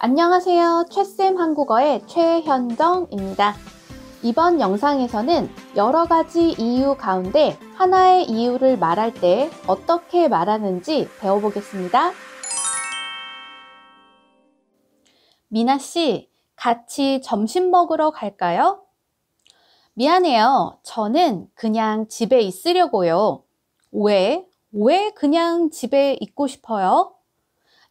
안녕하세요. 최쌤 한국어의 최현정입니다. 이번 영상에서는 여러 가지 이유 가운데 하나의 이유를 말할 때 어떻게 말하는지 배워보겠습니다. 미나씨, 같이 점심 먹으러 갈까요? 미안해요. 저는 그냥 집에 있으려고요. 왜 그냥 집에 있고 싶어요?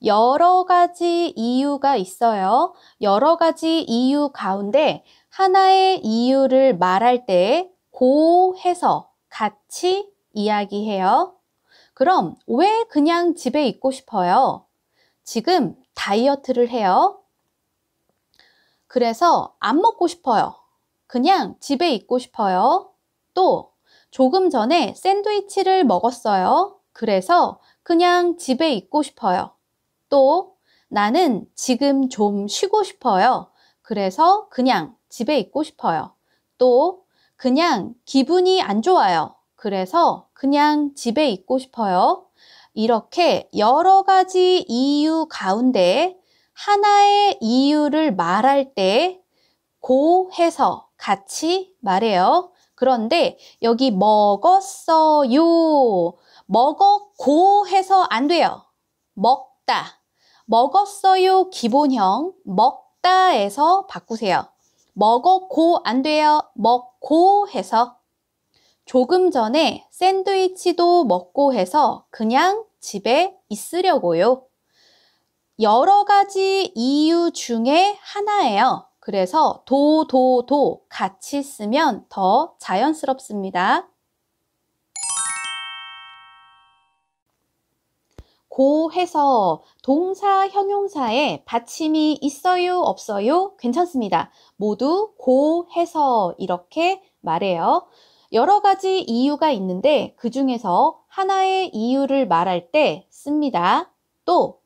여러 가지 이유가 있어요. 여러 가지 이유 가운데 하나의 이유를 말할 때 고 해서 같이 이야기해요. 그럼 왜 그냥 집에 있고 싶어요? 지금 다이어트를 해요. 그래서 안 먹고 싶어요. 그냥 집에 있고 싶어요. 또 조금 전에 샌드위치를 먹었어요. 그래서 그냥 집에 있고 싶어요. 또 나는 지금 좀 쉬고 싶어요. 그래서 그냥 집에 있고 싶어요. 또 그냥 기분이 안 좋아요. 그래서 그냥 집에 있고 싶어요. 이렇게 여러 가지 이유 가운데 하나의 이유를 말할 때 고 해서 같이 말해요. 그런데 여기 먹었어요. 먹었고 해서 안 돼요. 먹다. 먹었어요 기본형 먹다에서 바꾸세요. 먹었고 안 돼요. 먹고 해서. 조금 전에 샌드위치도 먹고 해서 그냥 집에 있으려고요. 여러 가지 이유 중에 하나예요. 그래서 도 같이 쓰면 더 자연스럽습니다. 고 해서 동사, 형용사에 받침이 있어요, 없어요? 괜찮습니다. 모두 고 해서 이렇게 말해요. 여러 가지 이유가 있는데 그 중에서 하나의 이유를 말할 때 씁니다. 또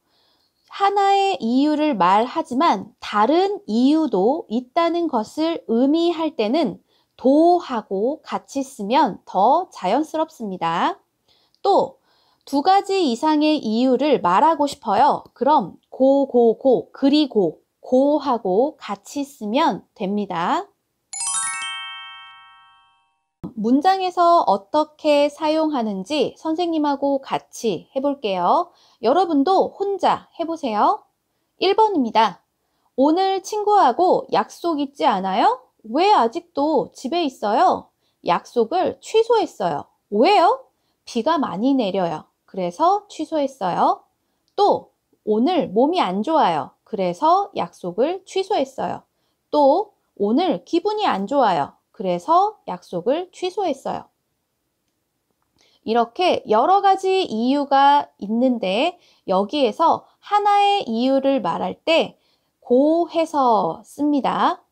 하나의 이유를 말하지만 다른 이유도 있다는 것을 의미할 때는 도하고 같이 쓰면 더 자연스럽습니다. 또 두 가지 이상의 이유를 말하고 싶어요. 그럼 그리고 고하고 같이 쓰면 됩니다. 문장에서 어떻게 사용하는지 선생님하고 같이 해볼게요. 여러분도 혼자 해보세요. 1번입니다. 오늘 친구하고 약속 있지 않아요? 왜 아직도 집에 있어요? 약속을 취소했어요. 왜요? 비가 많이 내려요. 그래서 취소했어요. 또 오늘 몸이 안 좋아요. 그래서 약속을 취소했어요. 또 오늘 기분이 안 좋아요. 그래서 약속을 취소했어요. 이렇게 여러 가지 이유가 있는데 여기에서 하나의 이유를 말할 때 고 해서 씁니다.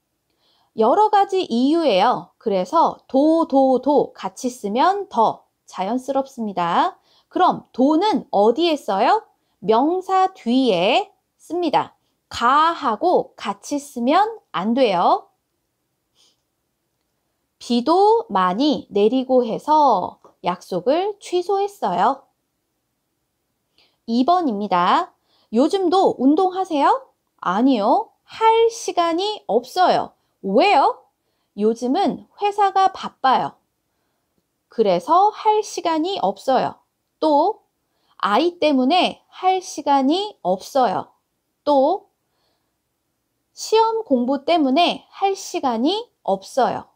여러 가지 이유예요. 그래서 도 같이 쓰면 더 자연스럽습니다. 그럼 도는 어디에 써요? 명사 뒤에 씁니다. 가하고 같이 쓰면 안 돼요. 비도 많이 내리고 해서 약속을 취소했어요. 2번입니다. 요즘도 운동하세요? 아니요. 할 시간이 없어요. 왜요? 요즘은 회사가 바빠요. 그래서 할 시간이 없어요. 또 아이 때문에 할 시간이 없어요. 또 시험 공부 때문에 할 시간이 없어요.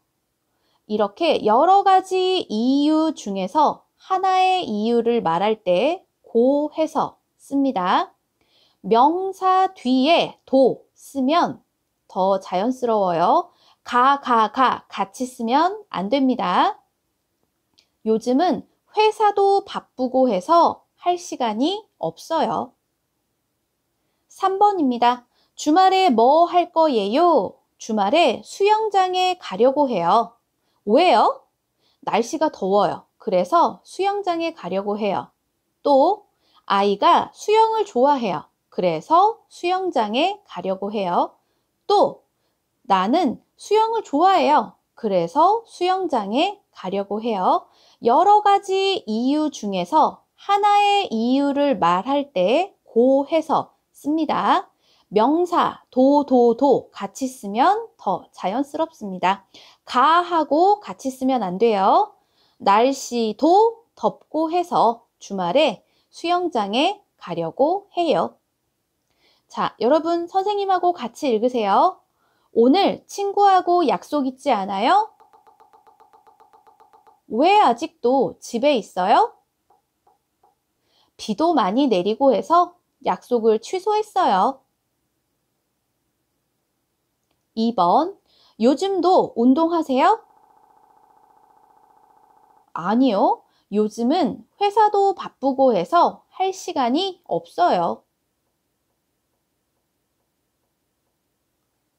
이렇게 여러 가지 이유 중에서 하나의 이유를 말할 때 고 해서 씁니다. 명사 뒤에 도 쓰면 더 자연스러워요. 같이 쓰면 안 됩니다. 요즘은 회사도 바쁘고 해서 할 시간이 없어요. 3번입니다. 주말에 뭐 할 거예요? 주말에 수영장에 가려고 해요. 왜요? 날씨가 더워요. 그래서 수영장에 가려고 해요. 또 아이가 수영을 좋아해요. 그래서 수영장에 가려고 해요. 또 나는 수영을 좋아해요. 그래서 수영장에 가려고 해요. 여러 가지 이유 중에서 하나의 이유를 말할 때 고 해서 씁니다. 명사 도 같이 쓰면 더 자연스럽습니다. 가하고 같이 쓰면 안 돼요. 날씨도 덥고 해서 주말에 수영장에 가려고 해요. 자, 여러분 선생님하고 같이 읽으세요. 오늘 친구하고 약속 있지 않아요? 왜 아직도 집에 있어요? 비도 많이 내리고 해서 약속을 취소했어요. 2번, 요즘도 운동하세요? 아니요, 요즘은 회사도 바쁘고 해서 할 시간이 없어요.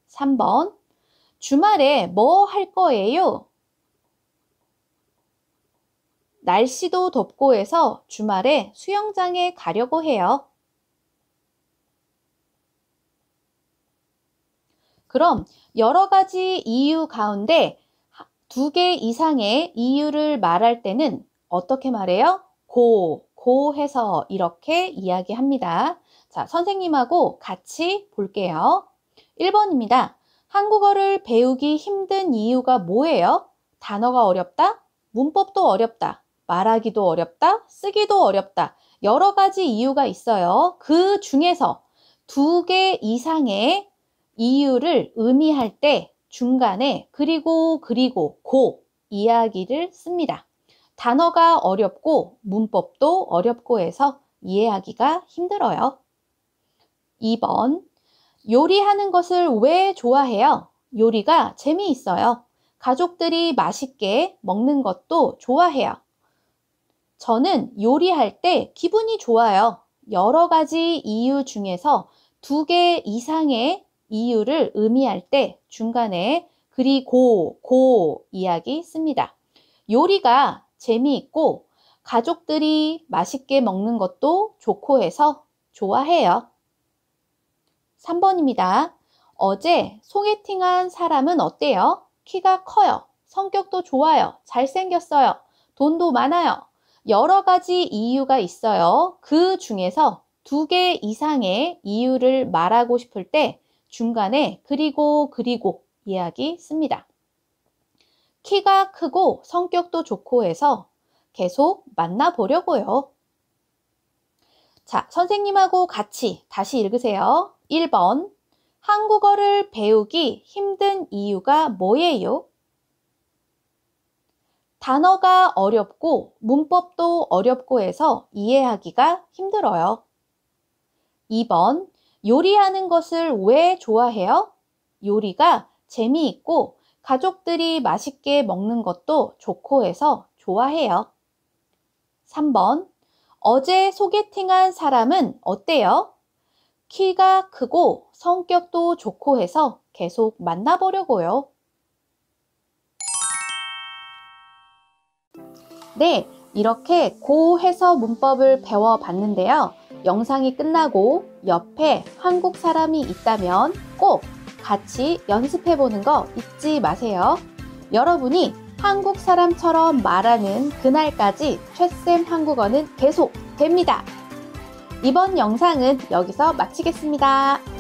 3번, 주말에 뭐 할 거예요? 날씨도 덥고 해서 주말에 수영장에 가려고 해요. 그럼 여러 가지 이유 가운데 2개 이상의 이유를 말할 때는 어떻게 말해요? 고 해서 이렇게 이야기합니다. 자, 선생님하고 같이 볼게요. 1번입니다. 한국어를 배우기 힘든 이유가 뭐예요? 단어가 어렵다? 문법도 어렵다. 말하기도 어렵다. 쓰기도 어렵다. 여러 가지 이유가 있어요. 그 중에서 2개 이상의 이유를 의미할 때 중간에 그리고 고 이야기를 씁니다. 단어가 어렵고 문법도 어렵고 해서 이해하기가 힘들어요. 2번, 요리하는 것을 왜 좋아해요? 요리가 재미있어요. 가족들이 맛있게 먹는 것도 좋아해요. 저는 요리할 때 기분이 좋아요. 여러 가지 이유 중에서 2개 이상의 이유를 의미할 때 중간에 그리고 고 이야기 씁니다. 요리가 재미있고 가족들이 맛있게 먹는 것도 좋고 해서 좋아해요. 3번입니다. 어제 소개팅한 사람은 어때요? 키가 커요. 성격도 좋아요. 잘생겼어요. 돈도 많아요. 여러 가지 이유가 있어요. 그 중에서 2개 이상의 이유를 말하고 싶을 때 중간에 그리고 이야기 씁니다. 키가 크고 성격도 좋고 해서 계속 만나보려고요. 자, 선생님하고 같이 다시 읽으세요. 1번, 한국어를 배우기 힘든 이유가 뭐예요? 단어가 어렵고 문법도 어렵고 해서 이해하기가 힘들어요. 2번, 요리하는 것을 왜 좋아해요? 요리가 재미있고 가족들이 맛있게 먹는 것도 좋고 해서 좋아해요. 3번, 어제 소개팅한 사람은 어때요? 키가 크고 성격도 좋고 해서 계속 만나보려고요. 네, 이렇게 고 해서 문법을 배워봤는데요. 영상이 끝나고 옆에 한국 사람이 있다면 꼭 같이 연습해보는 거 잊지 마세요. 여러분이 한국 사람처럼 말하는 그날까지 최쌤 한국어는 계속 됩니다. 이번 영상은 여기서 마치겠습니다.